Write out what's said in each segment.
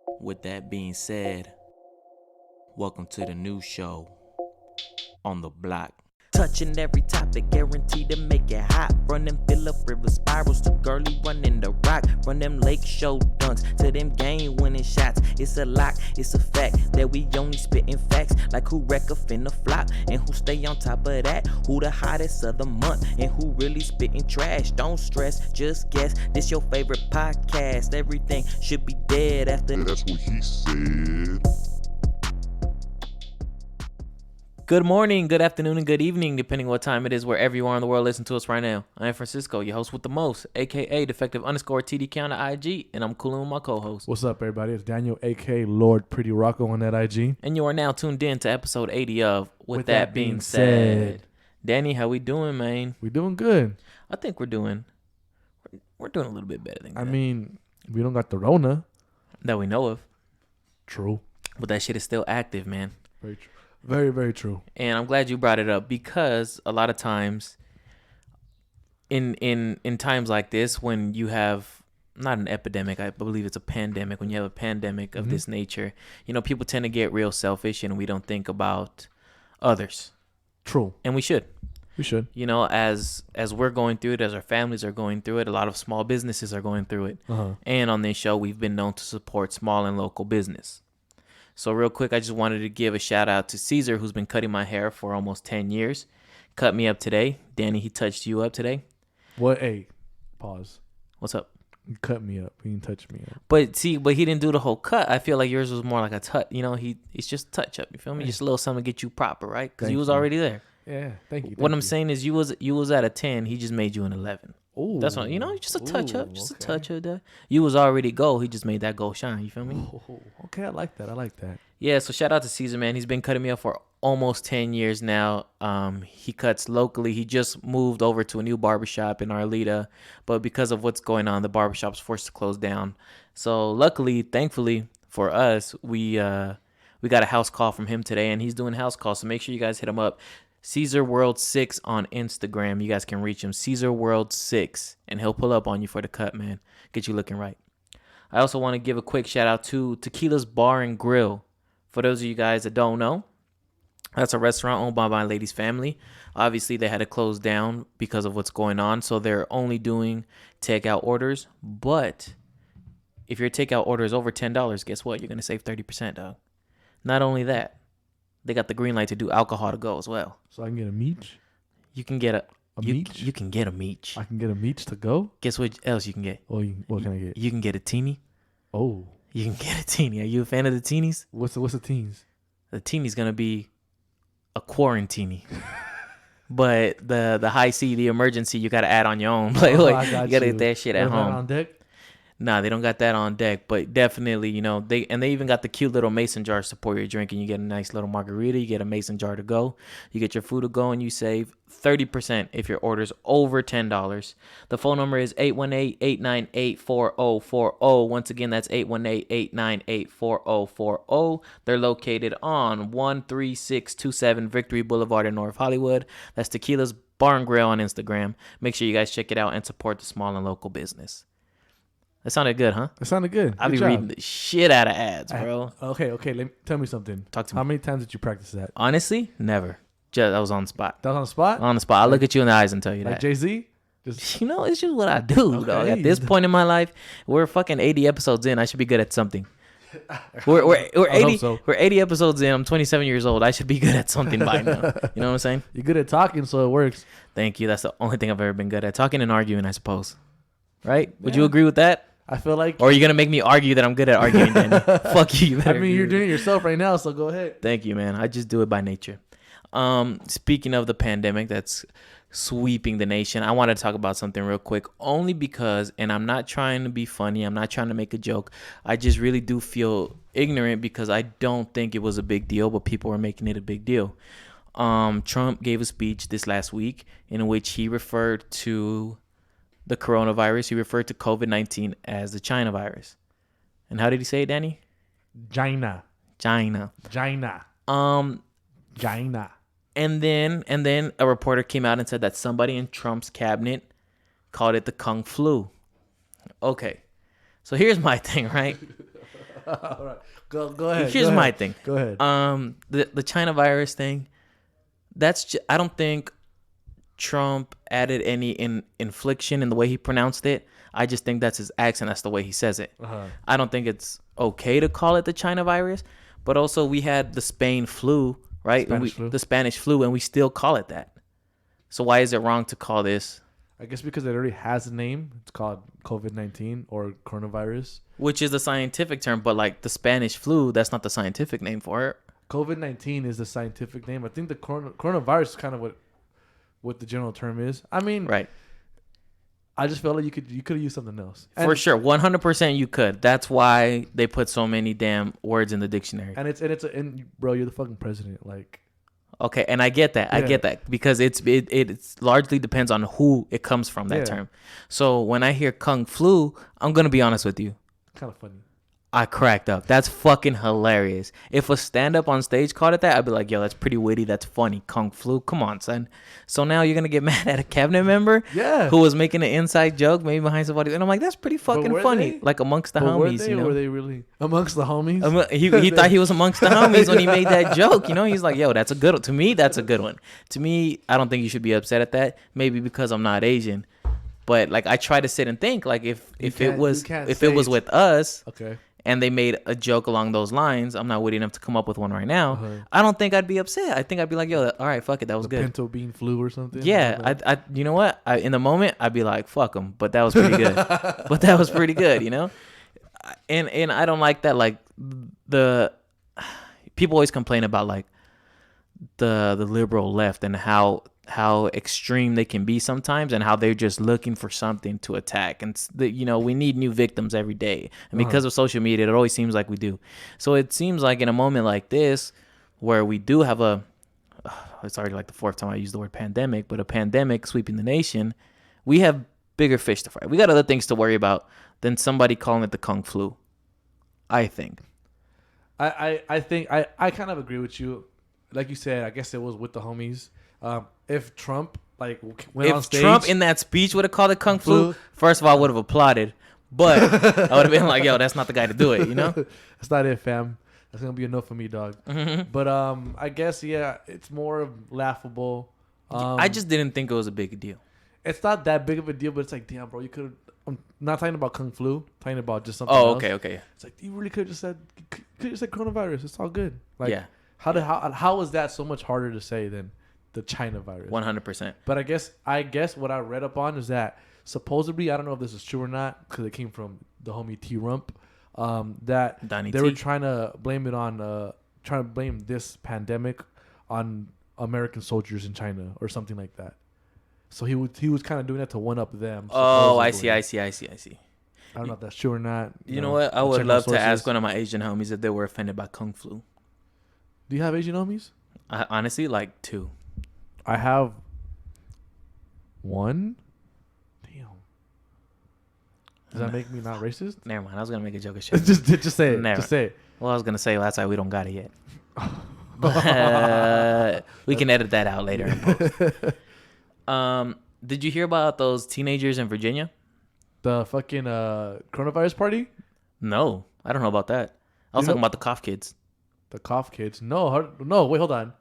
With that being said, welcome to the new show on the block. Touching every topic, guaranteed to make it hot. Run them Phillip River spirals to girly running the rock. Run them lake show dunks to them game winning shots. It's a lock, it's a fact that we only spitting facts. Like who wreck a finna flop and who stay on top of that. Who the hottest of the month and who really spitting trash. Don't stress, just guess. This your favorite podcast. Everything should be dead after. That's what he said. Good morning, good afternoon, and good evening, depending what time it is, wherever you are in the world, listen to us right now. I am Francisco, your host with the most, aka defective_TDK on the IG, and I'm cooling with my co-host. What's up, everybody? It's Daniel, aka Lord Pretty Rocco on that IG. And you are now tuned in to episode 80 of With That Being Said. Danny, how we doing, man? We doing good. I think we're doing a little bit better than that. I mean, we don't got the Rona. That we know of. True. But that shit is still active, man. Very true. Very, very true. And I'm glad you brought it up because a lot of times in times like this, when you have not an epidemic, I believe it's a pandemic, when you have a pandemic of this nature, people tend to get real selfish and we don't think about others. True. And we should. We should. As we're going through it, as our families are going through it, a lot of small businesses are going through it. And on this show, we've been known to support small and local business. So real quick, I just wanted to give a shout out to Caesar, who's been cutting my hair for almost 10 years. Cut me up today. Danny, he touched you up today. What? Hey, pause. What's up? You cut me up. He didn't touch me up. But he didn't do the whole cut. I feel like yours was more like a touch. It's just a touch up. You feel me? Just a little something to get you proper, right? Because you was already there. Yeah, thank you. What I'm saying is you was at a 10. He just made you an 11. Ooh. That's what, just a touch up. Just okay. a touch up there. You was already gold. He just made that gold shine. You feel me? Oh, okay, I like that. Yeah, so shout out to Caesar, man. He's been cutting me up for almost 10 years now. He cuts locally. He just moved over to a new barbershop in Arleta, but because of what's going on, the barbershop's forced to close down. So luckily, thankfully for us, we got a house call from him today, and he's doing house calls. So make sure you guys hit him up. Caesar World 6 on Instagram. You guys can reach him. Caesar World 6, and he'll pull up on you for the cut, man. Get you looking right. I also want to give a quick shout out to Tequila's Bar and Grill. For those of you guys that don't know, that's a restaurant owned by my lady's family. Obviously, they had to close down because of what's going on, so they're only doing takeout orders. But if your takeout order is over $10, guess what? You're going to save 30%, dog. Not only that, they got the green light to do alcohol to go as well. So I can get a meach? You can get a meach? You can get a meach. I can get a meach to go? Guess what else you can get? Oh, what can I get? You can get a teeny. Oh. You can get a teeny. Are you a fan of the teenies? What's the teens? The teeny's going to be a quarantini. But the high C, the emergency, you got to add on your own. Like, you got to get that shit at home. On deck? Nah, they don't got that on deck, but definitely, they even got the cute little mason jars to pour your drink, and you get a nice little margarita, you get a mason jar to go, you get your food to go, and you save 30% if your order's over $10. The phone number is 818-898-4040. Once again, that's 818-898-4040. They're located on 13627 Victory Boulevard in North Hollywood. That's Tequila's Bar and Grill on Instagram. Make sure you guys check it out and support the small and local business. That sounded good, huh? It sounded good. I'll be reading the shit out of ads, bro. Okay. Tell me something. Talk to me. How many times did you practice that? Honestly, never. That was on the spot. That was on the spot? On the spot. I'll look at you in the eyes and tell you like that. Jay-Z? It's just what I do, dog. At this point in my life, we're fucking 80 episodes in. I should be good at something. We're 80. So. We're 80 episodes in. I'm 27 years old. I should be good at something by now. You know what I'm saying? You're good at talking, so it works. Thank you. That's the only thing I've ever been good at. Talking and arguing, I suppose. Right? Would you agree with that? I feel like... Or are you going to make me argue that I'm good at arguing, Danny? Fuck you. You're doing it yourself right now, so go ahead. Thank you, man. I just do it by nature. Speaking of the pandemic that's sweeping the nation, I want to talk about something real quick, only because, and I'm not trying to be funny, I'm not trying to make a joke, I just really do feel ignorant because I don't think it was a big deal, but people were making it a big deal. Trump gave a speech this last week in which he referred to the coronavirus. He referred to COVID-19 as the China virus. And how did he say it, Danny? China. And then a reporter came out and said that somebody in Trump's cabinet called it the Kung flu. Okay. So here's my thing, right? All right. Go ahead. Here's my thing. Go ahead. The China virus thing. I don't think Trump added any infliction in the way he pronounced it. I just think that's his accent. That's the way he says it. I don't think it's okay to call it the China virus. But also, we had the Spain flu, right? The Spanish flu, and we still call it that. So why is it wrong to call this? I guess because it already has a name. It's called COVID-19 or coronavirus. Which is the scientific term, but like the Spanish flu, that's not the scientific name for it. COVID-19 is the scientific name. I think the coronavirus is kind of what the general term is. I mean, right. I just felt like you could have used something else. For sure, 100% you could. That's why they put so many damn words in the dictionary. And bro, you're the fucking president. Like, okay, and I get that. I get that because it's largely depends on who it comes from, that term. So when I hear Kung Flu, I'm gonna be honest with you. Kind of funny. I cracked up. That's fucking hilarious. If a stand-up on stage called it that, I'd be like, yo, that's pretty witty. That's funny. Kung Flu. Come on, son. So now you're going to get mad at a cabinet member who was making an inside joke maybe behind somebody. And I'm like, that's pretty fucking funny. Like amongst the homies, you know? Were they really amongst the homies? He thought he was amongst the homies when he made that joke. You know, he's like, yo, that's a good one. To me, that's a good one. To me, I don't think you should be upset at that. Maybe because I'm not Asian. But like, I try to sit and think like if it was with us. Okay. And they made a joke along those lines. I'm not witty enough to come up with one right now. I don't think I'd be upset. I think I'd be like, yo, all right, fuck it. That was good. Pinto bean flu or something? Yeah. I you know what? In the moment, I'd be like, fuck them. But that was pretty good. But that was pretty good, you know? And I don't like that. Like, the people always complain about, like, the liberal left and how extreme they can be sometimes and how they're just looking for something to attack. And, you know, we need new victims every day. And because of social media, it always seems like we do. So it seems like in a moment like this, where we do have it's already like the fourth time I use the word pandemic, but a pandemic sweeping the nation, we have bigger fish to fry. We got other things to worry about than somebody calling it the Kung Flu, I think. I think I kind of agree with you. Like you said, I guess it was with the homies. If Trump went on stage, Trump in that speech would have called it Kung Flu, first of all, I would have applauded. But I would have been like, yo, that's not the guy to do it, you know? That's not it, fam. That's going to be enough for me, dog. But I guess, it's more laughable. I just didn't think it was a big deal. It's not that big of a deal, but it's like, damn, bro, you could have... I'm not talking about Kung Flu. I'm talking about just something else. Okay. It's like, you really could have just said coronavirus. It's all good. Like, how is that so much harder to say than the China virus? 100%. But I guess what I read up on is that supposedly, I don't know if this is true or not, because it came from the homie T Rump, that Donnie they T. were trying to blame this pandemic on American soldiers in China or something like that. So he was kind of doing that to one up them. Oh, I see. I don't know if that's true or not. You know what? I would love to ask one of my Asian homies if they were offended by Kung Flu. Do you have Asian homies? Honestly, like 2. I have 1. Damn. Does that make me not racist? Never mind. I was gonna make a joke of shit. just say it. Never. Just say it. Well, I was gonna say that's why we don't got it yet. But we can edit that out later in post. Did you hear about those teenagers in Virginia? The fucking coronavirus party? No, I don't know about that. I was talking about the cough kids. The cough kids? No, wait, hold on.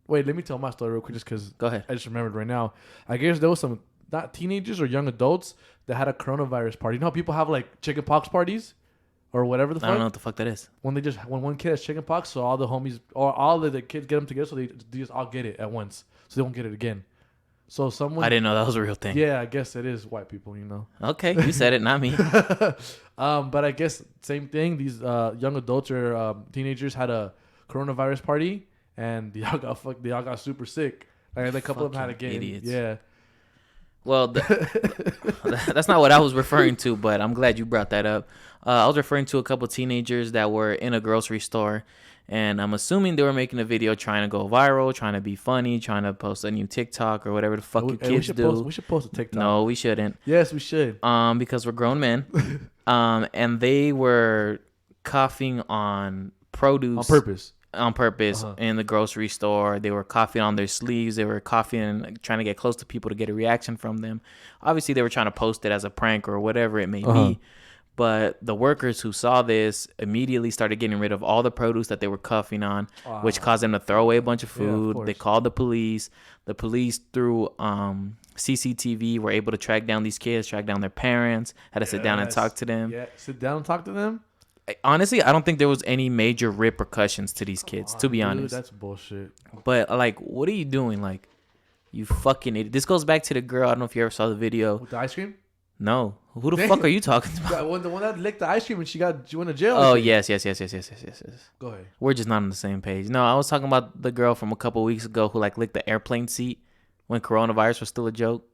Wait, let me tell my story real quick just because Go ahead. I just remembered right now. I guess there was some, not teenagers or young adults, that had a coronavirus party. You know how people have like chicken pox parties? Or whatever the fuck? I don't know what the fuck that is. When one kid has chicken pox, so all the homies, or all of the kids get them together so they just all get it at once. So they won't get it again. So someone... I didn't know that was a real thing. Yeah, I guess it is white people, you know. Okay, you said it, not me. But I guess same thing. These young adults or teenagers had a coronavirus party, and they all got super sick. Like a couple of them had to get idiots. Yeah. Well, that's not what I was referring to, but I'm glad you brought that up. I was referring to a couple teenagers that were in a grocery store, and I'm assuming they were making a video trying to go viral, trying to be funny, trying to post a new TikTok or whatever the fuck you kids do. We should post a TikTok. No, we shouldn't. Yes, we should. Because we're grown men. And they were coughing on produce on purpose in the grocery store. They were coughing on their sleeves. They were coughing and trying to get close to people to get a reaction from them. Obviously, they were trying to post it as a prank or whatever it may be. But the workers who saw this immediately started getting rid of all the produce that they were cuffing on, which caused them to throw away a bunch of food. They called the police. The police, through CCTV, were able to track down these kids, track down their parents, had to sit down and talk to them. Yeah, sit down and talk to them? Honestly, I don't think there was any major repercussions to these kids, to be honest. That's bullshit. But, like, what are you doing? Like, you fucking idiot. This goes back to the girl. I don't know if you ever saw the video. With the ice cream? No. Who the fuck are you talking about? The one that licked the ice cream and she went to jail. Oh, yes. Go ahead. We're just not on the same page. No, I was talking about the girl from a couple weeks ago who, like, licked the airplane seat when coronavirus was still a joke.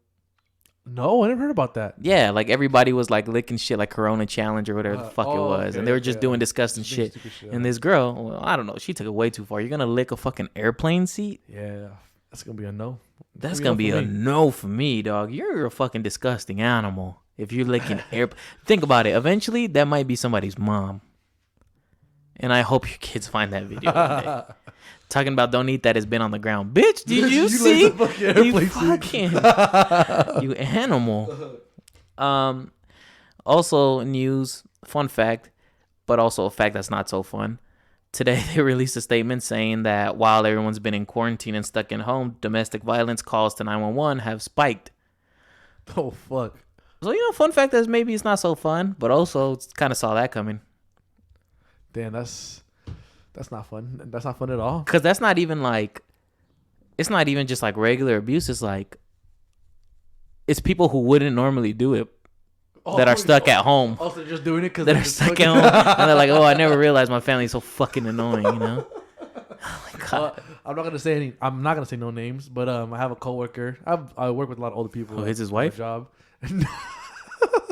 No, I never heard about that. Yeah, like, everybody was, like, licking shit like Corona Challenge or whatever the fuck it was. Okay, and they were just doing disgusting shit. And this girl, well, I don't know. She took it way too far. You're going to lick a fucking airplane seat? Yeah, that's going to be a no. That's going to be a no for me, dog. You're a fucking disgusting animal. If you're licking think about it. Eventually, that might be somebody's mom. And I hope your kids find that video one day. Talking about don't eat that has been on the ground. Bitch, did you see? You fucking you animal. Also news, fun fact, but also a fact that's not so fun. Today they released a statement saying that while everyone's been in quarantine and stuck in home, domestic violence calls to 911 have spiked. Oh fuck. So, fun fact is maybe it's not so fun, but also kind of saw that coming. Damn, that's not fun. That's not fun at all. Because that's not even like, it's not even just like regular abuse. It's like, it's people who wouldn't normally do it that are stuck at home. Also, just doing it because that are stuck at home. And they're like, oh, I never realized my family's so fucking annoying, Oh my God. I'm not gonna say no names, but I have a coworker. I work with a lot of older people. Oh, his wife? Job.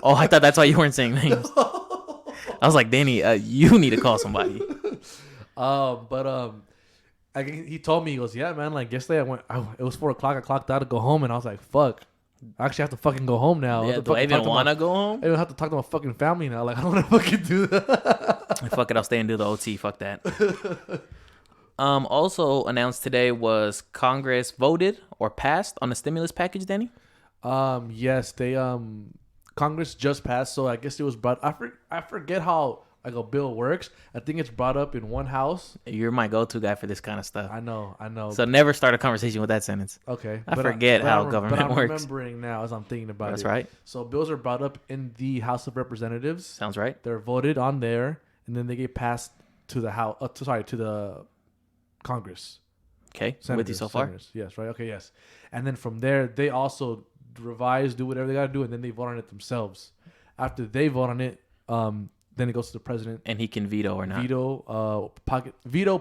Oh, I thought that's why you weren't saying names. I was like, Danny, you need to call somebody. He told me, he goes, yeah, man, like yesterday it was 4:00. I clocked out to go home, and I was like, fuck, I actually have to fucking go home now. Yeah, do I even want to go home? I don't have to talk to my fucking family now. Like, I don't want to fucking do that. Fuck it, I'll stay and do the OT. Fuck that. Also announced today was Congress voted or passed on the stimulus package, Danny? Yes, they Congress just passed, so I guess it was brought. I forget how like a bill works. I think it's brought up in one house. You're my go-to guy for this kind of stuff. I know. So never start a conversation with that sentence. Okay. I forget how government works. I'm remembering now as I'm thinking about it. That's right. So bills are brought up in the House of Representatives. Sounds right. They're voted on there, and then they get passed to the House. To the Congress. Okay. I'm with you so far. Senators. Yes. Right. Okay. Yes. And then from there, they also revise, do whatever they gotta do, and then they vote on it themselves. After they vote on it, then it goes to the president, and he can veto or not. Pocket veto,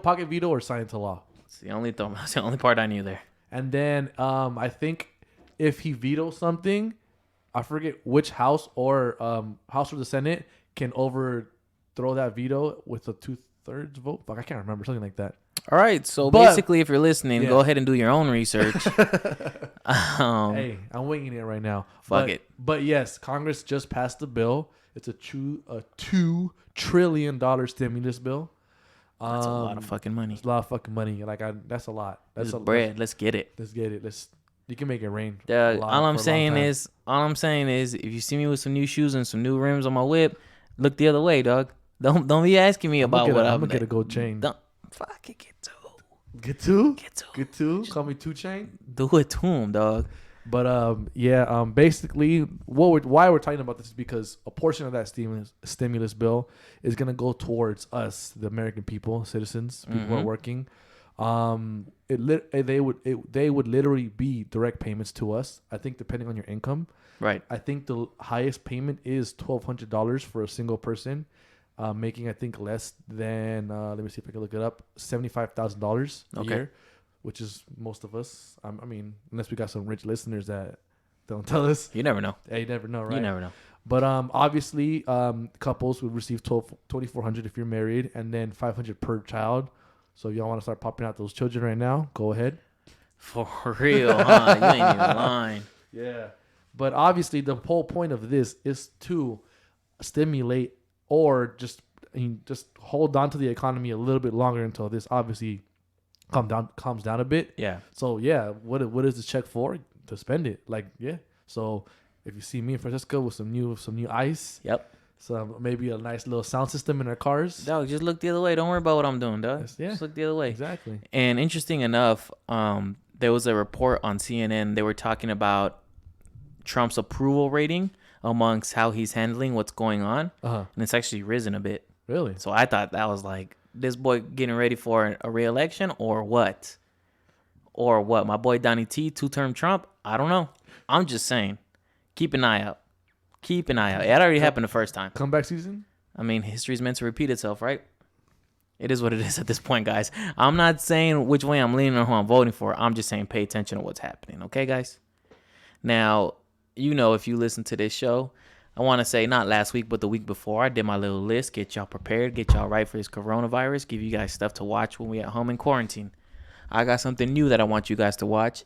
or sign into law. That's the only part I knew there. And then I think if he vetoes something, I forget which house or the Senate can overthrow that veto with a 2/3 vote. Fuck, I can't remember, something like that. All right, so basically, if you're listening, go ahead and do your own research. Hey, I'm winging it right now. Fuck it. But yes, Congress just passed the bill. It's a $2 trillion stimulus bill. That's a lot of fucking money. It's a lot of fucking money. That's a lot. That's a bread. Let's get it. Let's get it. You can make it rain. All I'm saying is, if you see me with some new shoes and some new rims on my whip, look the other way, dog. Don't be asking me about what I'm gonna get a gold chain. Fuck it, Get two. Call me 2 Chain. Do it to him, dog. But basically, why we're talking about this is because a portion of that stimulus bill is gonna go towards us, the American people, citizens, people who are working. They would literally be direct payments to us. I think depending on your income. Right. I think the highest payment is $1,200 for a single person. Making I think less than let me see if I can look it up, $75,000 a year, which is most of us. I mean, unless we got some rich listeners that don't tell us. You never know. Yeah, you never know, right? You never know. But obviously, couples would receive $2,400 if you're married, and then $500 per child. So if y'all want to start popping out those children right now, go ahead. For real, huh? You ain't even lying. Yeah. But obviously, the whole point of this is to stimulate or just hold on to the economy a little bit longer until this obviously calms down a bit. Yeah. So yeah, what is this check for? To spend it. Like, yeah. So if you see me and Francesco with some new ice, So maybe a nice little sound system in our cars. Dog, just look the other way. Don't worry about what I'm doing, dog. Yeah, Just look the other way. exactly. And interesting enough, there was a report on CNN. They were talking about Trump's approval rating amongst how he's handling what's going on, and it's actually risen a bit. Really? So I thought that was like this boy getting ready for a re-election or what? Or what? My boy Donnie T, 2-term Trump? I don't know. I'm just saying. Keep an eye out. Keep an eye out. It already happened the first time. Comeback season? I mean, history's meant to repeat itself, right? It is what it is at this point, guys. I'm not saying which way I'm leaning or who I'm voting for. I'm just saying pay attention to what's happening, okay, guys? Now, you know, if you listen to this show, I want to say not last week, but the week before, I did my little list, get y'all prepared, get y'all right for this coronavirus, give you guys stuff to watch when we at home in quarantine. I got something new that I want you guys to watch.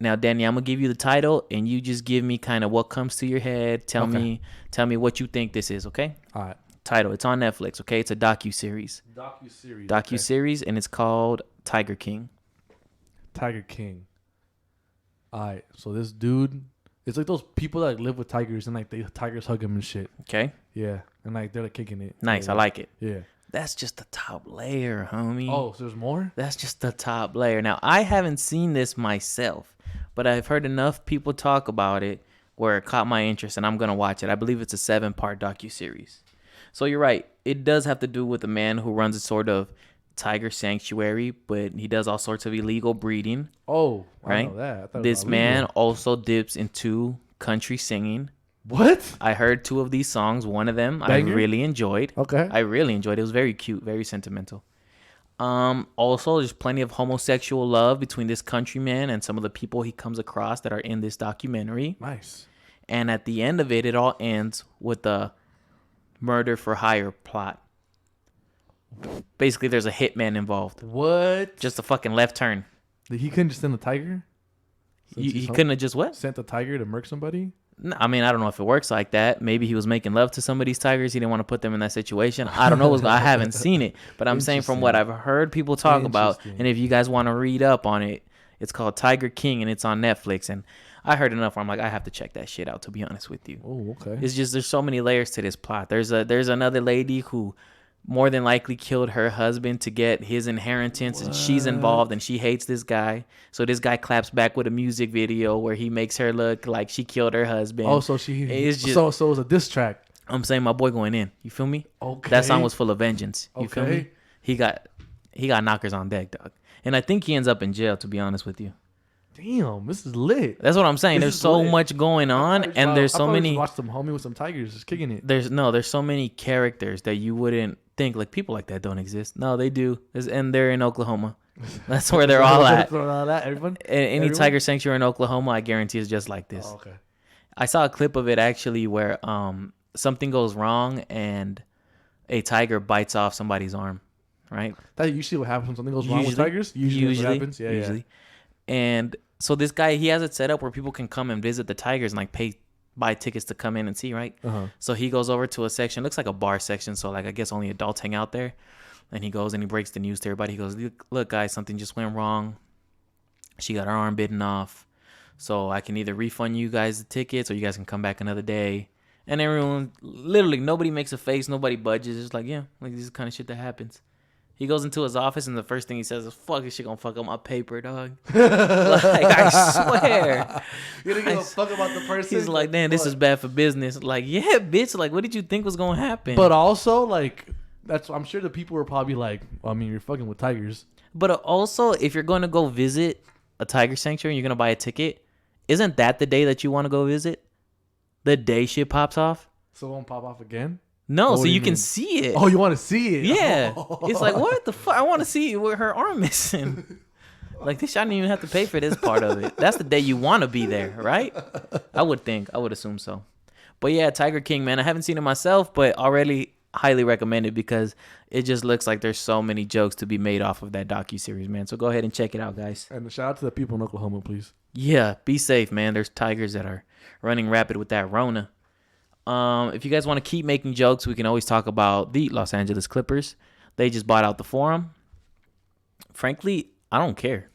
Now, Danny, I'm gonna give you the title, and you just give me kind of what comes to your head. Tell me what you think this is, okay? All right. Title. It's on Netflix, okay? It's a docu-series. Docu-series, and it's called Tiger King. Tiger King. All right. So this dude, it's like those people that live with tigers and like the tigers hug him and shit. Okay. Yeah, and like they're like kicking it. Nice. Yeah. I like it. Yeah. That's just the top layer, homie. Oh, so there's more? That's just the top layer. Now, I haven't seen this myself, but I've heard enough people talk about it where it caught my interest, and I'm going to watch it. I believe it's a 7-part docuseries. So you're right. It does have to do with a man who runs a sort of tiger sanctuary, but he does all sorts of illegal breeding. Oh, right? I know that. I thought it This was man illegal. also dips into country singing. What? I heard 2 of these songs. One of them Banger? I really enjoyed. Okay. I really enjoyed it. It was very cute, very sentimental. Also, there's plenty of homosexual love between this countryman and some of the people he comes across that are in this documentary. Nice. And at the end of it, it all ends with a murder for hire plot. Basically, there's a hitman involved. What? Just a fucking left turn. He couldn't just send a tiger? He couldn't have just what? Sent a tiger to murk somebody? No, I mean, I don't know if it works like that. Maybe he was making love to some of these tigers. He didn't want to put them in that situation. I don't know. I haven't seen it. But I'm saying from what I've heard people talk about, and if you guys want to read up on it, it's called Tiger King, and it's on Netflix. And I heard enough where I'm like, I have to check that shit out, to be honest with you. Oh, okay. It's just there's so many layers to this plot. There's another lady who more than likely killed her husband to get his inheritance, and she's involved, and she hates this guy. So this guy claps back with a music video where he makes her look like she killed her husband. Oh, so so it was a diss track. I'm saying my boy going in. You feel me? Okay. That song was full of vengeance. You feel me? Okay. He got knockers on deck, dog. And I think he ends up in jail, to be honest with you. Damn, this is lit. That's what I'm saying. There's so much going on, and there's so many. Watch some homie with some tigers just kicking it. There's so many characters that you wouldn't think like people like that don't exist. No, they do. And they're in Oklahoma. That's where they're all at. Everyone? Any tiger sanctuary in Oklahoma, I guarantee, is just like this. Oh, okay. I saw a clip of it actually where something goes wrong and a tiger bites off somebody's arm, right? That's usually what happens when something goes wrong with tigers. Usually that's what happens. Yeah, usually. And so this guy, he has it set up where people can come and visit the tigers and like buy tickets to come in and see, right? Uh-huh. So he goes over to a section, looks like a bar section, so like I guess only adults hang out there. And he goes and he breaks the news to everybody. He goes, look guys, something just went wrong. She got her arm bitten off. So I can either refund you guys the tickets or you guys can come back another day. And everyone, literally nobody makes a face, nobody budges. It's like, yeah, like this is the kind of shit that happens. He goes into his office and the first thing he says is, fuck, this shit gonna fuck up my paper, dog. Like, I swear. You don't give a fuck about the person. He's like, damn, this is bad for business. Like, yeah, bitch. Like, what did you think was gonna happen? But also, like, I'm sure the people were probably like, well, I mean, you're fucking with tigers. But also, if you're going to go visit a tiger sanctuary and you're going to buy a ticket, isn't that the day that you want to go visit? The day shit pops off? So it won't pop off again? No, What so do you you can mean? see it. Oh, you want to see it? Yeah. Oh. It's like, what the fuck? I want to see where her arm missing. Like, this, I didn't even have to pay for this part of it. That's the day you want to be there, right? I would assume so. But yeah, Tiger King, man, I haven't seen it myself, but already highly recommend it because it just looks like there's so many jokes to be made off of that docu-series, man. So go ahead and check it out, guys. And shout out to the people in Oklahoma, please. Yeah, be safe, man. There's tigers that are running rapid with that Rona. If you guys want to keep making jokes, we can always talk about the Los Angeles Clippers. They just bought out the Forum. Frankly, I don't care.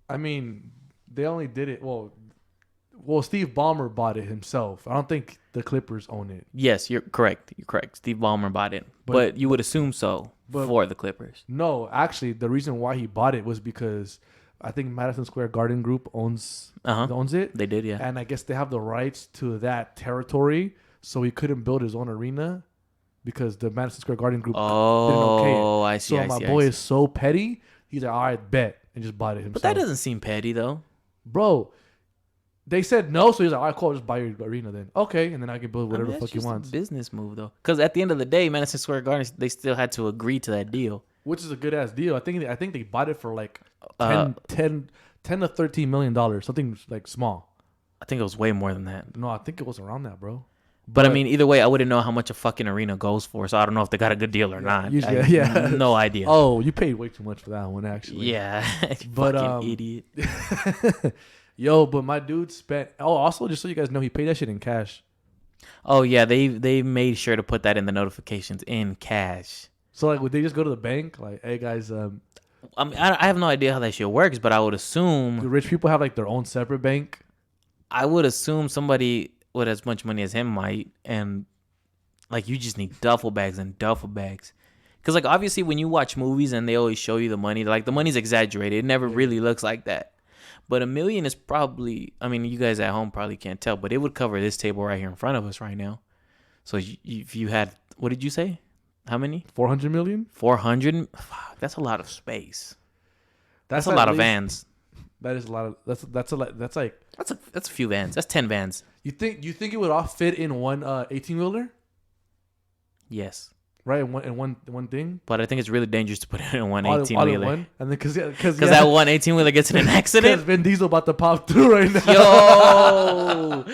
I mean, they only did it. Well, Well, Steve Ballmer bought it himself. I don't think the Clippers own it. Yes, you're correct. You're correct. Steve Ballmer bought it, but you would assume so for the Clippers. No, actually, the reason why he bought it was because I think Madison Square Garden Group owns it. They did, yeah. And I guess they have the rights to that territory, so he couldn't build his own arena because the Madison Square Garden Group didn't okay it. Oh, I see. So my boy is so petty. He's like, all right, bet, and just bought it himself. But that doesn't seem petty, though. Bro, they said no, so he's like, all right, cool, I'll just buy your arena then. Okay, and then I can build whatever the fuck he wants. A business move, though. Because at the end of the day, Madison Square Garden, they still had to agree to that deal. Which is a good ass deal. I think they bought it for like 10 to $13 million, something like small. I think it was way more than that. No, I think it was around that, bro. But I mean, either way, I wouldn't know how much a fucking arena goes for, so I don't know if they got a good deal or not. Yeah. No idea. Oh, you paid way too much for that one, actually. Yeah, but fucking idiot. Yo, but my dude spent. Oh, also, just so you guys know, he paid that shit in cash. Oh yeah, they made sure to put that in the notifications in cash. So like, would they just go to the bank, like, hey guys, I mean, I have no idea how that shit works, but I would assume do rich people have like their own separate bank? I would assume somebody with as much money as him might, and like you just need duffel bags and duffel bags. Because like obviously when you watch movies and they always show you the money, like the money's exaggerated. It never really looks like that. But $1 million is probably, I mean, you guys at home probably can't tell, but it would cover this table right here in front of us right now. So if you had, what did you say? How many? 400 million? 400? Fuck, that's a lot of space. That's a at lot of least- vans. That is a lot of. That's a lot. That's like. That's a few vans. That's 10 vans. You think it would all fit in one 18-wheeler? Yes. Right, in one thing. But I think it's really dangerous to put it in one All in 18-wheeler. one? And then because that one 18-wheeler gets in an Because accident. Vin Diesel about to pop through right now.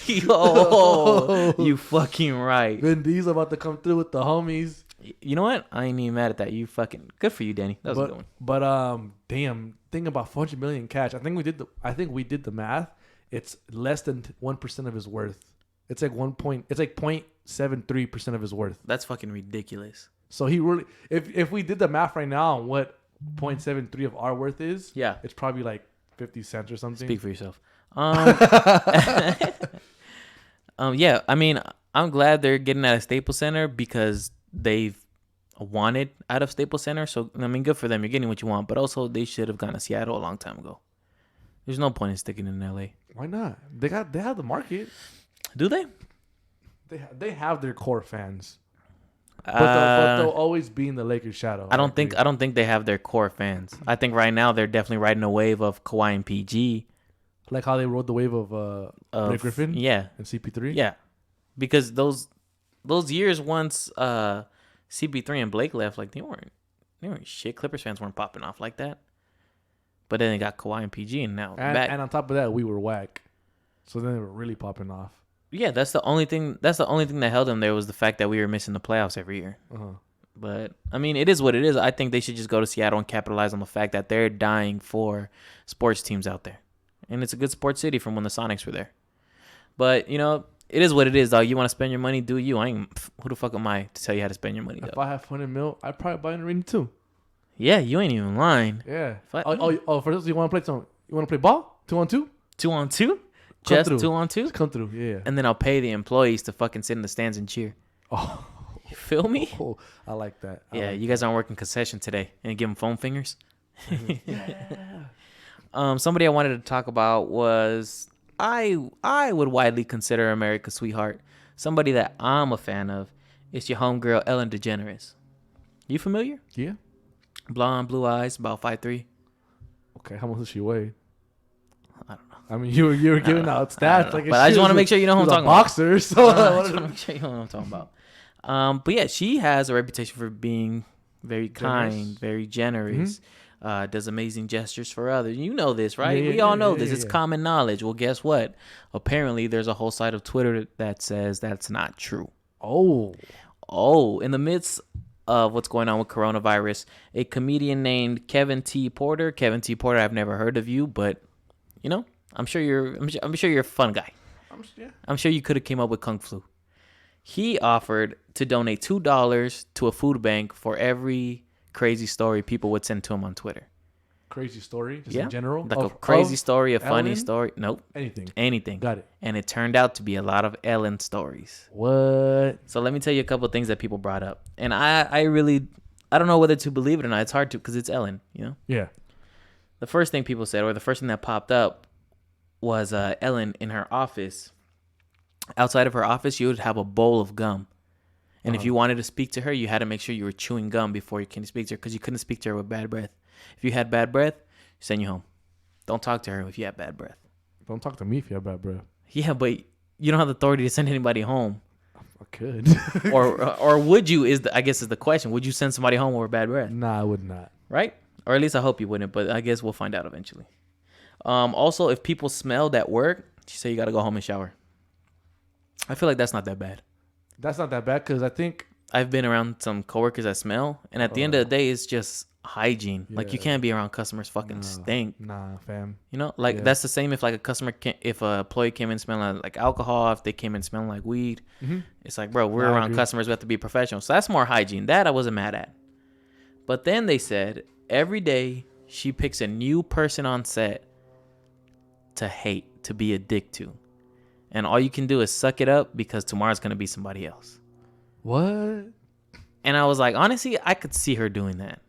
Yo, you fucking right. Vin Diesel about to come through with the homies. You know what? I ain't even mad at that. You fucking good for you, Danny. That was a good one. But damn, think about 400 million cash. I think we did the math. It's less than 1% of his worth. It's like 0.73% of his worth. That's fucking ridiculous. So he really, if we did the math right now on what 0.73 of our worth is, Yeah. it's probably like 50 cents or something. Speak for yourself. Yeah, I mean, I'm glad they're getting out of Staples Center because they've wanted out of Staples Center. So, I mean, good for them. You're getting what you want. But also, they should have gone to Seattle a long time ago. There's no point in sticking in L.A. Why not? They have the market. Do they? They have their core fans. But they'll always be in the Lakers' shadow. I don't think they have their core fans. I think right now they're definitely riding a wave of Kawhi and PG. Like how they rode the wave of Blake Griffin, yeah, and CP3, yeah, because those years once CP3 and Blake left, like they weren't shit. Clippers fans weren't popping off like that. But then they got Kawhi and PG, and now back. And on top of that, we were whack. So then they were really popping off. Yeah, that's the only thing that held them there was the fact that we were missing the playoffs every year. But I mean, it is what it is. I think they should just go to Seattle and capitalize on the fact that they're dying for sports teams out there. And it's a good sports city from when the Sonics were there. But, you know, it is what it is, dog. You want to spend your money, do you. Who the fuck am I to tell you how to spend your money, dog? If I have 100 mil, I'd probably buy an arena too. Yeah, you ain't even lying. Yeah. For this, you want to play some? You want to play ball? 2-on-2? 2-on-2? Just through. 2-on-2? Come through, yeah. And then I'll pay the employees to fucking sit in the stands and cheer. Oh, You feel me? I like that. Yeah, you guys aren't working concession today and give them foam fingers. Somebody I wanted to talk about was I would widely consider America's sweetheart. Somebody that I'm a fan of is your homegirl Ellen DeGeneres. You familiar? Yeah. Blonde, blue eyes, about 5'3". Okay, how much does she weigh? I don't know. I mean, you were giving out stats, like, but I just want to make sure you know who I'm talking about. Boxer, so I just want to make sure you know what I'm talking about. But yeah, she has a reputation for being very kind, very generous. Does amazing gestures for others. You know this, right? We all know this. It's common knowledge. Well, guess what? Apparently, there's a whole side of Twitter that says that's not true. Oh, in the midst of what's going on with coronavirus, a comedian named Kevin T. Porter. Kevin T. Porter, I've never heard of you, but you know, I'm sure you're a fun guy. I'm sure you could have came up with Kung Flu. He offered to donate $2 to a food bank for every crazy story people would send to him on Twitter. crazy story, just Yeah. in general? Like a crazy story, a funny Ellen? story. Nope. Anything. Got it. And it turned out to be a lot of Ellen stories. What? So let me tell you a couple of things that people brought up. And I really, I don't know whether to believe it or not. It's hard to because it's Ellen, you know? Yeah. The first thing people said, or the first thing that popped up was Ellen in her office. Outside of her office, she would have a bowl of gum. And if you wanted to speak to her, you had to make sure you were chewing gum before you can speak to her because you couldn't speak to her with bad breath. If you had bad breath, send you home. Don't talk to her if you have bad breath. Don't talk to me if you have bad breath. Yeah, but you don't have the authority to send anybody home. I could. or would you, I guess is the question. Would you send somebody home with bad breath? Nah, I would not. Right? Or at least I hope you wouldn't, but I guess we'll find out eventually. Also, if people smelled at work, she said you got to go home and shower. I feel like that's not that bad. That's not that bad because I think I've been around some coworkers that smell, and at the end of the day, it's just hygiene. Like you can't be around customers fucking stink. Nah, fam. You know, like that's the same if like if a employee came in smelling like alcohol, if they came in smelling like weed, it's like, bro, we're around customers, we have to be professional. So that's more hygiene. That I wasn't mad at. But then they said every day she picks a new person on set to hate, to be a dick to. And all you can do is suck it up because tomorrow's going to be somebody else. What? And I was like, honestly, I could see her doing that.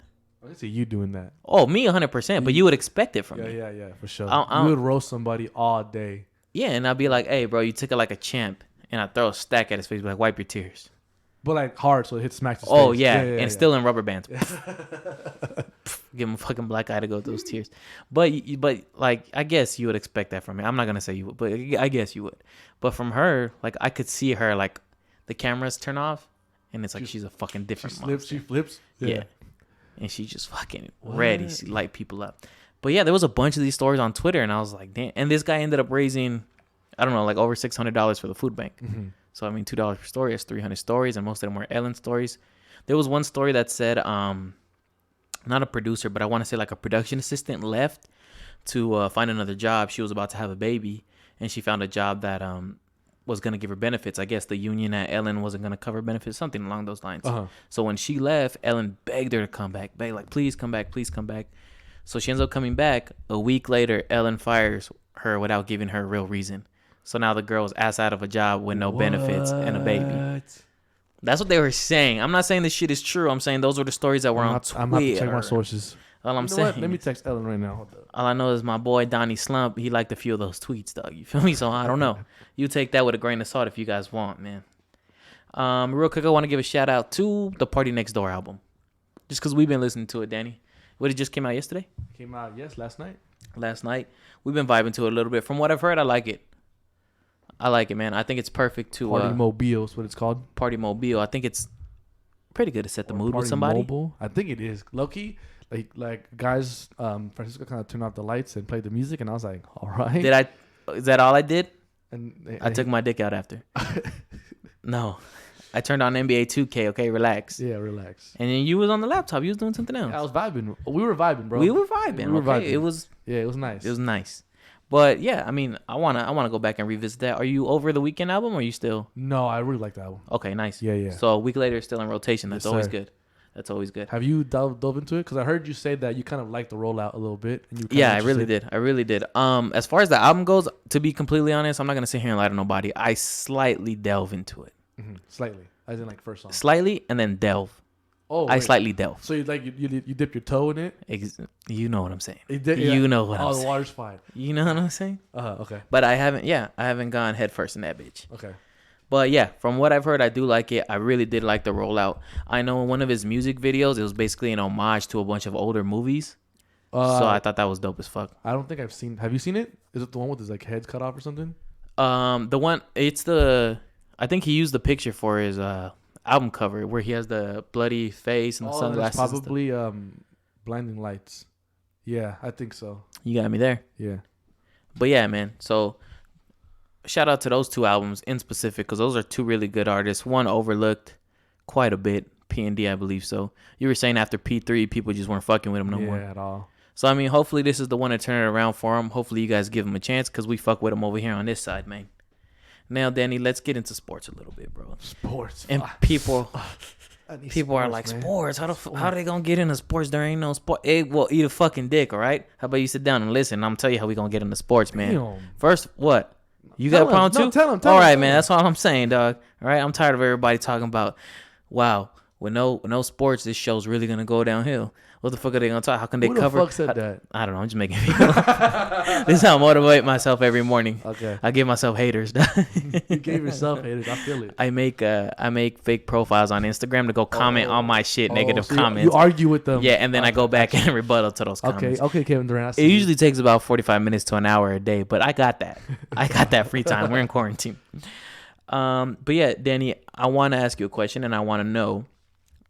I can see you doing that. Oh, me 100%, but you would expect it from me. Yeah, for sure. I You would roast somebody all day. Yeah, and I'd be like, hey, bro, you took it like a champ. And I'd throw a stack at his face, be like, wipe your tears. But like hard, so it hits smacks his Oh, face. yeah, still in rubber bands. Give him a fucking black eye to go through those tears. But like, I guess you would expect that from me. I'm not going to say you would, but I guess you would. But from her, like, I could see her, like, the cameras turn off, and it's like she's a fucking different monster. She flips. Yeah. And she's just fucking ready to light people up. But yeah, there was a bunch of these stories on Twitter, and I was like, damn. And this guy ended up raising, I don't know, like over $600 for the food bank. Mm-hmm. So, I mean, $2 per story is 300 stories, and most of them were Ellen stories. There was one story that said, not a producer, but I want to say like a production assistant left to find another job. She was about to have a baby, and she found a job that was going to give her benefits. I guess the union at Ellen wasn't going to cover benefits, something along those lines. So when she left, Ellen begged her to come back. Begged, like, please come back, please come back. So she ends up coming back. A week later, Ellen fires her without giving her a real reason. So now the girl's ass out of a job with no benefits and a baby. That's what they were saying. I'm not saying this shit is true. I'm saying those were the stories that were on Twitter. I'm going to check my sources. All I'm saying. What? Let me text Ellen right now. All I know is my boy Donnie Slump, he liked a few of those tweets, dog. You feel me? So I don't know. You take that with a grain of salt if you guys want, man. Real quick, I want to give a shout out to the Party Next Door album. Just because we've been listening to it, Danny. What, it just came out yesterday? Came out, yes, last night. Last night. We've been vibing to it a little bit. From what I've heard, I like it. I like it, man. I think it's perfect to... Party Mobile is what it's called. Party Mobile. I think it's pretty good to set the mood with somebody. Mobile. I think it is. Low-key, like guys, Francisco kind of turned off the lights and played the music, and I was like, all right. Is that all I did? And I took my dick out after. No. I turned on NBA 2K, okay? Relax. Yeah, relax. And then you was on the laptop. You was doing something else. Yeah, I was vibing. We were vibing, bro. We were vibing. Okay? It was... Yeah, it was nice. It was nice. But yeah, I mean, I wanna go back and revisit that. Are you over the Weekend album, or are you still? No, I really like that album. Okay, nice. Yeah. So a week later, it's still in rotation. That's always good. That's always good. Have you dove into it? Because I heard you say that you kind of liked the rollout a little bit. And you I really did. As far as the album goes, to be completely honest, I'm not gonna sit here and lie to nobody. I slightly delve into it. Mm-hmm. Slightly, as in like first song. Slightly, and then delve. Oh, I slightly delve. So you dip your toe in it? You know what I'm saying. You know what I'm saying. Oh, the water's fine. You know what I'm saying. Okay. But I haven't gone head first in that bitch. Okay. But yeah, from what I've heard, I do like it. I really did like the rollout. I know in one of his music videos, it was basically an homage to a bunch of older movies. So I thought that was dope as fuck. I don't think I've seen. Have you seen it? Is it the one with his like heads cut off or something? The one. I think he used the picture for his album cover where he has the bloody face and the sunglasses. Probably Blinding Lights. Yeah, I think so. You got me there. Yeah. But yeah, man. So shout out to those two albums in specific because those are two really good artists. One overlooked quite a bit. P&D, I believe so. You were saying after P3, people just weren't fucking with him no more. Yeah, at all. So, I mean, hopefully this is the one to turn it around for him. Hopefully you guys give him a chance because we fuck with him over here on this side, man. Now, Danny, let's get into sports a little bit, bro. Sports. And people People are like, sports? How they gonna get into sports? There ain't no sport. Hey, well, eat a fucking dick, all right? How about you sit down and listen? I'm gonna tell you how we gonna get into sports, man. Damn. First, what? You got a problem too? Tell him. All right, man. That's all I'm saying, dog. All right, I'm tired of everybody talking about, wow, with no sports, this show's really gonna go downhill. What the fuck are they gonna talk? How can they cover? Who the fuck said that? I don't know. I'm just making people. This is how I motivate myself every morning. Okay. I give myself haters. You gave yourself haters. I feel it. I make fake profiles on Instagram to go comment on my shit, negative so comments. You argue with them. Yeah, and then I go back and rebuttal to those comments. Okay, Kevin Durant. It usually takes about 45 minutes to an hour a day, but I got that. I got that free time. We're in quarantine. But yeah, Danny, I want to ask you a question, and I want to know,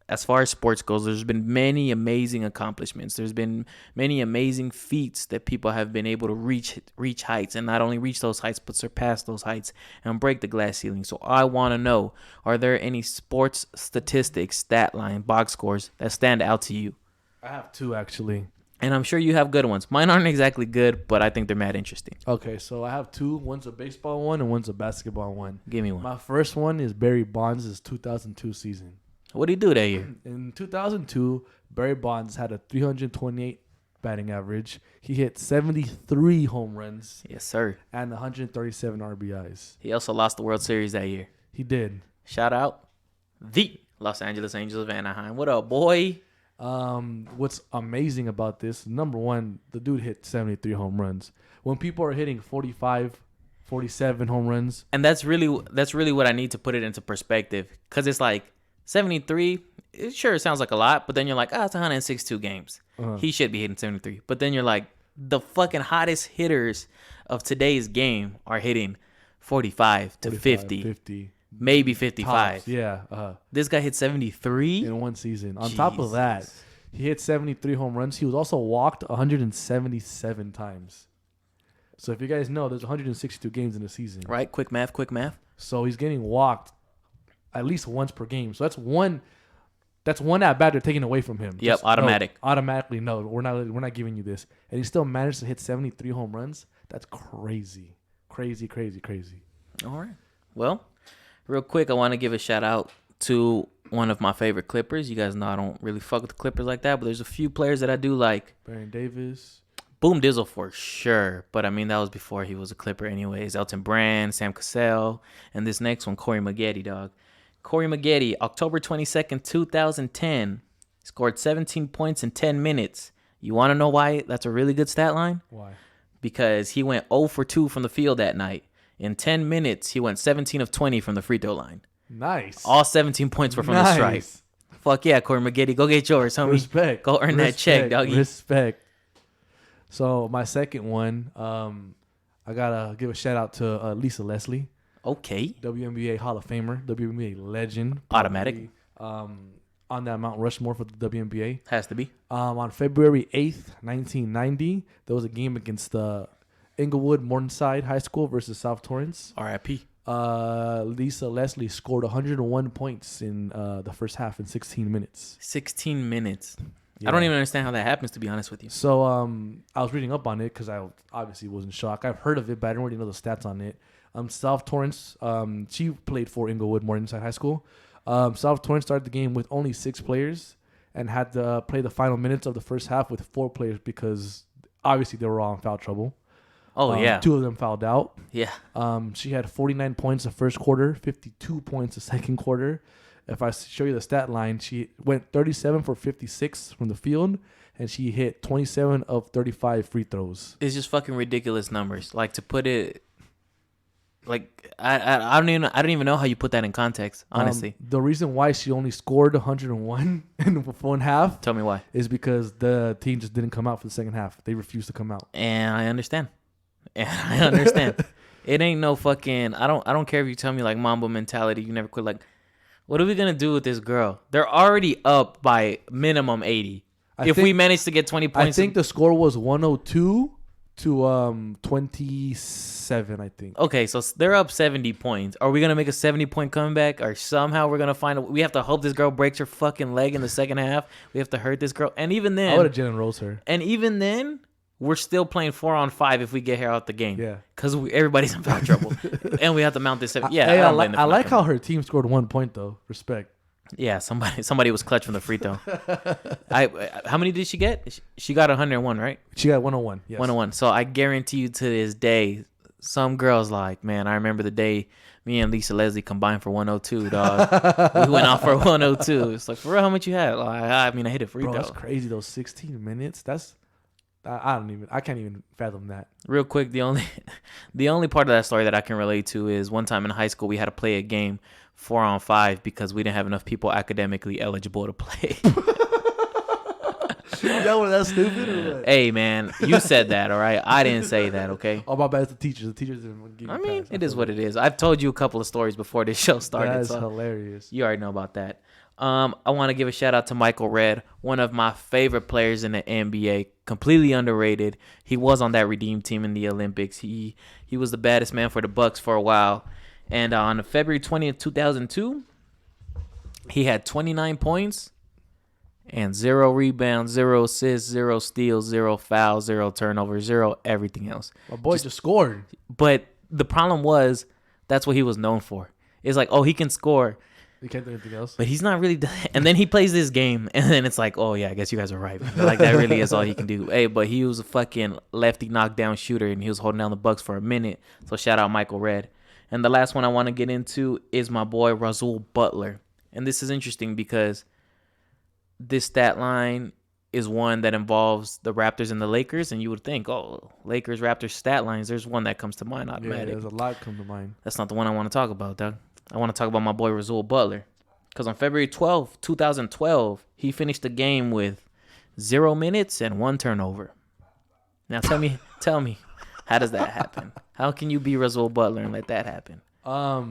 as far as sports goes, there's been many amazing accomplishments. There's been many amazing feats that people have been able to reach heights, and not only reach those heights, but surpass those heights and break the glass ceiling. So I want to know, are there any sports statistics, stat line, box scores that stand out to you? I have two, actually. And I'm sure you have good ones. Mine aren't exactly good, but I think they're mad interesting. Okay, so I have two. One's a baseball one and one's a basketball one. Give me one. My first one is Barry Bonds' 2002 season. What did he do that year? In 2002, Barry Bonds had a 328 batting average. He hit 73 home runs Yes, sir. and 137 RBIs. He also lost the World Series that year. He did. Shout out the Los Angeles Angels of Anaheim. What up, boy? What's amazing about this, number one, the dude hit 73 home runs. When people are hitting 45, 47 home runs. And that's really what I need to put it into perspective, because it's like 73, it sure sounds like a lot, but then you're like, it's 162 games. He should be hitting 73. But then you're like, the fucking hottest hitters of today's game are hitting 45 to 50, maybe 55. Tops, yeah. This guy hit 73 in one season. On top of that, he hit 73 home runs. He was also walked 177 times. So if you guys know, there's 162 games in a season. Right? Quick math. So he's getting walked at least once per game. So that's one at bat they're taking away from him. Yep, automatic. No, automatically, no. We're not giving you this. And he still managed to hit 73 home runs. That's crazy. Crazy. All right. Well, real quick, I want to give a shout out to one of my favorite Clippers. You guys know I don't really fuck with the Clippers like that, but there's a few players that I do like. Baron Davis. Boom Dizzle for sure, but I mean that was before he was a Clipper anyways. Elton Brand, Sam Cassell, and this next one, Corey Maggette, dog. Corey Maggette, October 22nd, 2010, scored 17 points in 10 minutes. You want to know why that's a really good stat line? Why? Because he went 0 for 2 from the field that night. In 10 minutes, he went 17 of 20 from the free throw line. Nice. All 17 points were from the stripe. Fuck yeah, Corey Maggette. Go get yours, homie. Respect. Go earn that check, doggy. Respect. So my second one, I gotta give a shout out to Lisa Leslie. Okay. WNBA Hall of Famer, WNBA legend. Automatic. On that Mount Rushmore for the WNBA. Has to be. On February 8th, 1990, there was a game against Inglewood Morningside High School versus South Torrance. R.I.P. Lisa Leslie scored 101 points in the first half in 16 minutes. 16 minutes. Yeah. I don't even understand how that happens, to be honest with you. So I was reading up on it because I obviously was in shock. I've heard of it, but I didn't really know the stats on it. South Torrance, she played for Inglewood Morningside High School. South Torrance started the game with only 6 players and had to play the final minutes of the first half with 4 players because obviously they were all in foul trouble. Oh, yeah. 2 of them fouled out. Yeah. She had 49 points the first quarter, 52 points the second quarter. If I show you the stat line, she went 37 for 56 from the field, and she hit 27 of 35 free throws. It's just fucking ridiculous numbers. Like, to put it, like, I don't even know how you put that in context, honestly. The reason why she only scored 101 in the one half. Tell me why. Is because the team just didn't come out for the second half. They refused to come out. And I understand. It ain't no fucking. I don't care if you tell me like Mamba mentality. You never quit. Like, what are we gonna do with this girl? They're already up by minimum 80. If we manage to get 20 points, I think the score was 102 to 27. I think. Okay, so they're up 70 points. Are we gonna make a 70-point comeback, or somehow we're gonna find? We have to hope this girl breaks her fucking leg in the second half. We have to hurt this girl, and even then, I would have Jalen Rose her. And even then, we're still playing 4-on-5 if we get her out the game. Yeah. Because everybody's in foul trouble. And we have to mount this. Yeah. Hey, I like how her team scored 1 point, though. Respect. Yeah, somebody was clutch from the free throw. How many did she get? She got 101, right? She got 101. Yes. 101. So I guarantee you to this day, some girls like, man, I remember the day me and Lisa Leslie combined for 102, dog. We went off for 102. It's like, for real, how much you had? Like, I mean, I hit a free Bro, throw. that's crazy. Those 16 minutes. I can't even fathom that. Real quick, the only part of that story that I can relate to is one time in high school we had to play a game 4-on-5 because we didn't have enough people academically eligible to play. Y'all were that stupid or what? Hey, man, you said that, all right? I didn't say that, okay? Oh, my bad. It's the teachers. The teachers didn't give me I mean, pass. it is what it is. I've told you a couple of stories before this show started. That's so hilarious. you already know about that. I want to give a shout out to Michael Redd, one of my favorite players in the NBA, completely underrated. He was on that redeem team in the Olympics. He was the baddest man for the Bucks for a while. And on February 20th, 2002, he had 29 points and 0 rebounds, 0 assists, 0 steals, 0 fouls, 0 turnovers, 0 everything else. My boy just scored. But the problem was that's what he was known for. It's like, oh, he can score. You can't do anything else. But he's not really. And then he plays this game, and then it's like, oh yeah, I guess you guys are right. Like that really is all he can do. Hey, but he was a fucking lefty knockdown shooter, and he was holding down the Bucks for a minute. So shout out Michael Redd. And the last one I want to get into is my boy Rasul Butler, and this is interesting because this stat line is one that involves the Raptors and the Lakers, and you would think, oh, Lakers Raptors stat lines. There's one that comes to mind automatic. Yeah, there's a lot come to mind. That's not the one I want to talk about, Doug. I want to talk about my boy Rasul Butler. Because on February 12th, 2012, he finished the game with 0 minutes and 1 turnover. Now tell me, how does that happen? How can you be Rasul Butler and let that happen? I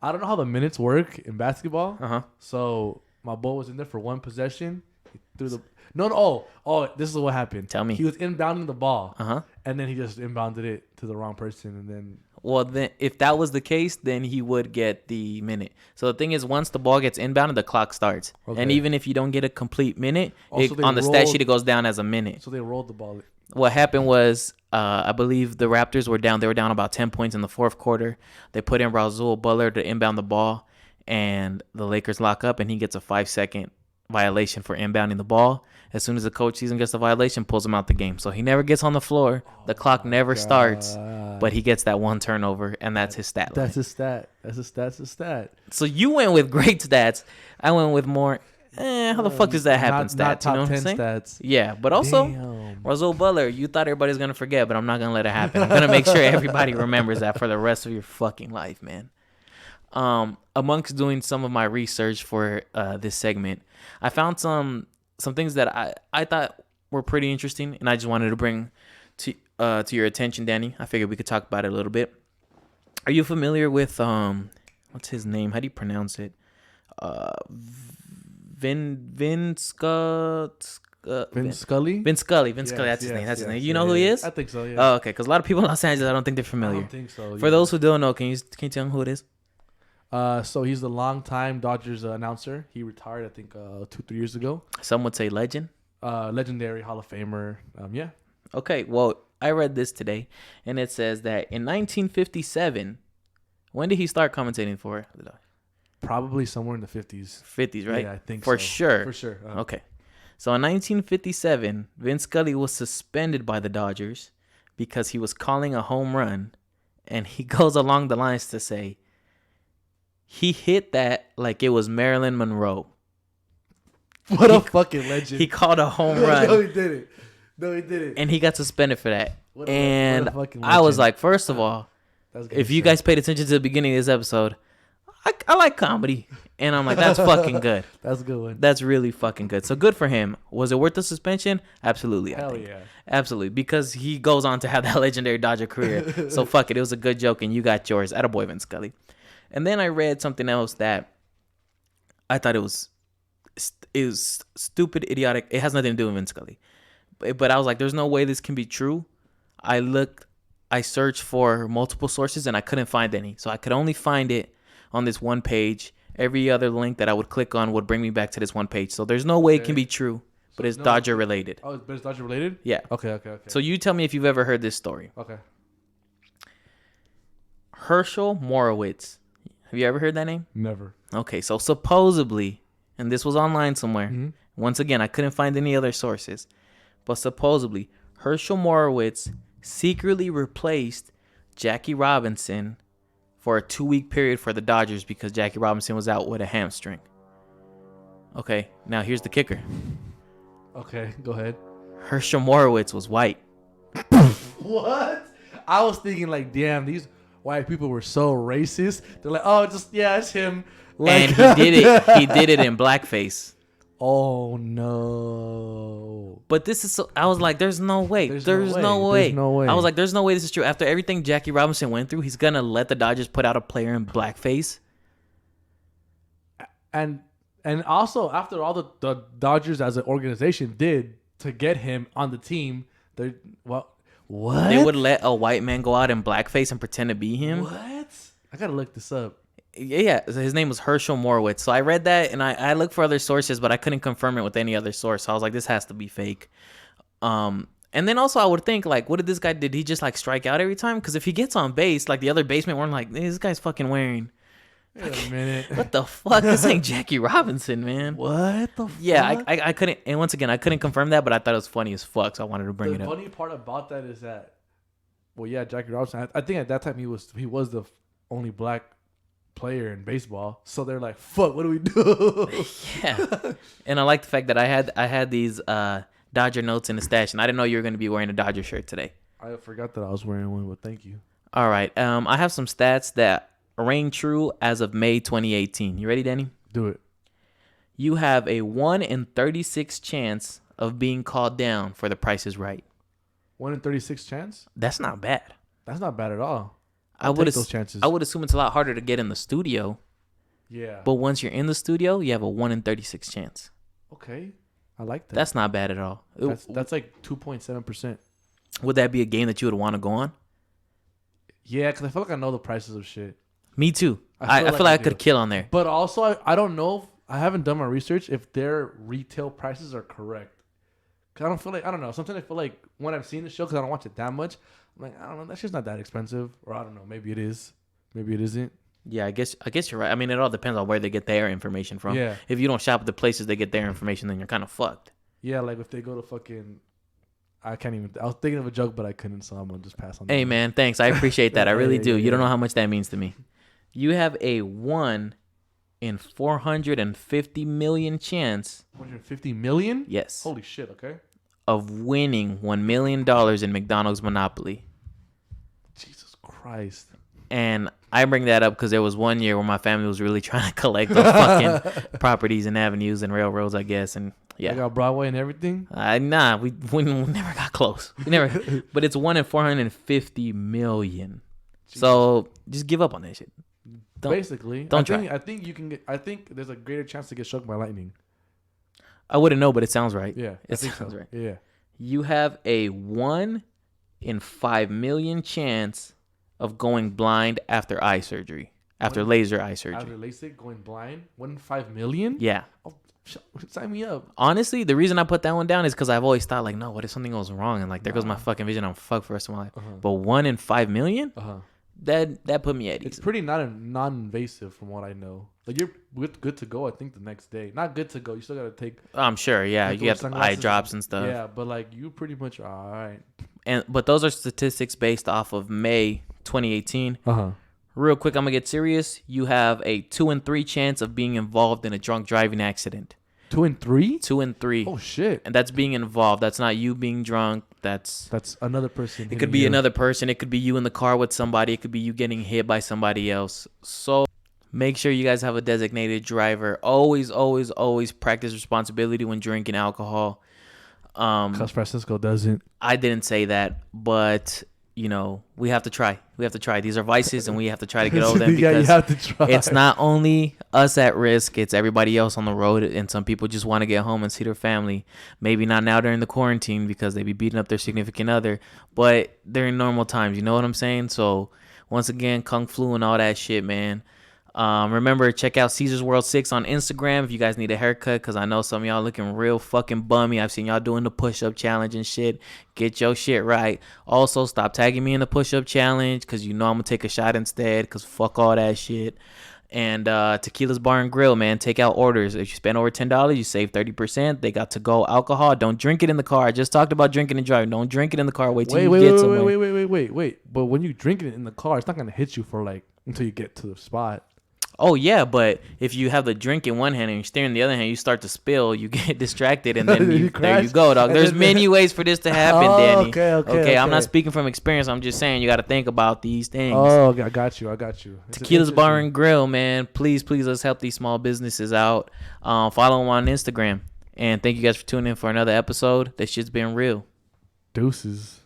don't know how the minutes work in basketball. Uh-huh. So my boy was in there for one possession. He threw the no. Oh, this is what happened. Tell me. He was inbounding the ball. Uh-huh. And then he just inbounded it to the wrong person, and then. Well, then if that was the case, then he would get the minute. So the thing is, once the ball gets inbounded, the clock starts. Okay. And even if you don't get a complete minute, Also, on the stat sheet, it goes down as a minute. So they rolled the ball. What happened was, I believe the Raptors were down. They were down about 10 points in the fourth quarter. They put in Rasul Butler to inbound the ball, and the Lakers lock up, and he gets a 5-second violation for inbounding the ball. As soon as the coach sees him gets the violation, pulls him out the game. So he never gets on the floor. The clock never starts, but he gets that 1 turnover, and that's his stat line. That's his stat. That's his stat. So you went with great stats. I went with more, how the fuck does that happen stats? Not top you know 10 what I'm saying? stats. Yeah, but also, Damn. Rasul Butler, you thought everybody's going to forget, but I'm not going to let it happen. I'm going to make sure everybody remembers that for the rest of your fucking life, man. Amongst doing some of my research for this segment, I found some things that I thought were pretty interesting, and I just wanted to bring to your attention, Danny. I figured we could talk about it a little bit. Are you familiar with what's his name? How do you pronounce it? Vin Scully. Vince Scully. That's his name. That's his name. You know who he is? I think so. Yeah. Oh, okay. Because a lot of people in Los Angeles, I don't think they're I familiar. don't think so. For those who don't know, can you tell them who it is? So he's the longtime Dodgers announcer. He retired, I think, 2-3 years ago. Some would say legend. Legendary Hall of Famer. Yeah. Okay. Well, I read this today, and it says that in 1957, when did he start commentating for? Probably somewhere in the 50s. 50s, right? Yeah, I think for so. sure. For sure. Okay. So in 1957, Vince Scully was suspended by the Dodgers because he was calling a home run, and he goes along the lines to say he hit that like it was Marilyn Monroe. What a fucking legend. He called a home run. No, he didn't. And he got suspended for that. What a fucking I was legend. like, first of all, if you guys paid attention to the beginning of this episode, I like comedy. And I'm like, that's fucking good. That's a good one. That's really fucking good. So good for him. Was it worth the suspension? Absolutely. Hell yeah. Absolutely. Because he goes on to have that legendary Dodger career. So fuck it. It was a good joke, and you got yours. Attaboy, Vince Scully. And then I read something else that I thought it was stupid, idiotic. It has nothing to do with Vince Scully. But I was like, there's no way this can be true. I searched for multiple sources, and I couldn't find any. So I could only find it on this one page. Every other link that I would click on would bring me back to this one page. So there's no way it can be true, but it's Dodger related. Oh, but it's Dodger related? Yeah. Okay. So you tell me if you've ever heard this story. Okay. Herschel Morowitz. Have you ever heard that name? Never. Okay, so supposedly and this was online somewhere. Mm-hmm. Once again, I couldn't find any other sources, but supposedly Herschel Morowitz secretly replaced Jackie Robinson for a 2-week period for the Dodgers because Jackie Robinson was out with a hamstring. Okay, now here's the kicker. Okay, go ahead. Herschel Morowitz was white. What? I was thinking like, damn, these white people were so racist. They're like, oh, it's him. Like, And he did it. He did it in blackface. Oh no. But this is so. I was like, "There's no way. There's no way. There's no way. I was like, "There's no way this is true." After everything Jackie Robinson went through, he's gonna let the Dodgers put out a player in blackface. And also after all the Dodgers as an organization did to get him on the team, they what? They would let a white man go out in blackface and pretend to be him. What? I gotta look this up. Yeah, his name was Herschel Morowitz. So I read that and I looked for other sources, but I couldn't confirm it with any other source. So I was like, this has to be fake. And then also I would think, like, what did this guy, did he just like strike out every time? Because if he gets on base, like the other basemen weren't like, hey, this guy's fucking wearing. Wait a minute. What the fuck? This ain't Jackie Robinson, man. What the fuck? Yeah, I couldn't, and once again, I couldn't confirm that, but I thought it was funny as fuck, so I wanted to bring it The up. funny part about that is that, well, yeah, Jackie Robinson. I think at that time he was the only black player in baseball. So they're like, "Fuck, what do we do?" Yeah, and I like the fact that I had these Dodger notes in the stash, and I didn't know you were going to be wearing a Dodger shirt today. I forgot that I was wearing one, but thank you. All right, I have some stats that rang true as of May 2018. You ready, Danny? Do it. You have a 1 in 36 chance of being called down for The Price is Right. 1 in 36 chance? That's not bad. That's not bad at all. I would take those chances. I would assume it's a lot harder to get in the studio, Yeah. but once you're in the studio, you have a 1 in 36 chance. Okay. I like that. That's not bad at all. That's like 2.7%. Would that be a game that you would want to go on? Yeah, because I feel like I know the prices of shit. Me too. I I feel feel like like I I could do. kill on there. But also, I don't know. I haven't done my research if their retail prices are correct. Cause I don't feel like, I don't know. Sometimes I feel like when I've seen the show, because I don't watch it that much, I'm like, I don't know, that shit's not that expensive. Or I don't know, maybe it is. Maybe it isn't. Yeah, I guess you're right. I mean, it all depends on where they get their information from. Yeah. If you don't shop at the places they get their information, then you're kind of fucked. Yeah, like if they go to fucking, I can't even, I was thinking of a joke, but I couldn't, so I'm going to just pass on that. Hey, man, thanks. I appreciate that. I really Yeah, do. yeah, You don't yeah. know how much that means to me. You have a 1 in 450 million chance, 150 million? yes, Holy shit, okay. of winning $1 million in McDonald's Monopoly. Jesus Christ. And I bring that up because there was one year where my family was really trying to collect those fucking properties and avenues and railroads, I guess. And I yeah, got Broadway and everything. nah, we never got close. We never, but it's 1 in 450 million. So just give up on that shit. Basically, don't I think, try. I think you can get. I think there's a greater chance to get struck by lightning. I wouldn't know, but it sounds right. Yeah, I It think sounds so. right. Yeah. You have a 1 in 5 million chance of going blind after eye surgery, after laser eye surgery. After LASIK, going blind, 1 in 5 million. Yeah. Oh, sign me up. Honestly, the reason I put that one down is because I've always thought, like, no, what if something goes wrong and, like, there goes my fucking vision, I'm fucked for the rest of my life. But 1 in 5 million? That put me at ease. It's pretty non-invasive from what I know. Like you're good to go. I think the next day. Not good to go. You still gotta take. I'm sure, yeah. Like You those have eye sunglasses. drops and stuff. Yeah, but like you pretty much are all right. But those are statistics based off of May 2018. Real quick, I'm gonna get serious. You have a 2 in 3 chance of being involved in a drunk driving accident. 2 and 3. 2 in 3. Oh shit. And that's being involved. That's not you being drunk. That's another person. it could be another person. It could be you in the car with somebody. It could be you getting hit by somebody else. So make sure you guys have a designated driver. Always, always, always practice responsibility when drinking alcohol. Because Francisco doesn't. I didn't say that, but you know, we have to try. We have to try. These are vices, and we have to try to get over them Yeah, you because have to try. it's not only us at risk, it's everybody else on the road, and some people just want to get home and see their family. Maybe not now during the quarantine because they be beating up their significant other, but during normal times, you know what I'm saying? So once again, Kung Flu and all that shit, man. Remember, check out Caesar's World 6 on Instagram if you guys need a haircut, because I know some of y'all looking real fucking bummy. I've seen y'all doing the push-up challenge and shit. Get your shit right. Also, stop tagging me in the push-up challenge, because you know I'm going to take a shot instead, because fuck all that shit. And Tequila's Bar and Grill, man, take out orders. If you spend over $10, you save 30%. They got to-go alcohol. Don't drink it in the car. I just talked about drinking and driving. Don't drink it in the car. Wait till you get somewhere. Wait. But when you drink it in the car, it's not gonna hit you for like until you get to the spot. Oh yeah, but if you have the drink in one hand and you're steering the other hand, you start to spill. You get distracted, and then there you go, dog. There's many ways for this to happen, Danny. Okay. I'm not speaking from experience. I'm just saying you got to think about these things. Oh, I got you. Tequila's Bar and Grill, man. Please, let's help these small businesses out. Follow them on Instagram, and thank you guys for tuning in for another episode. That shit's been real. Deuces.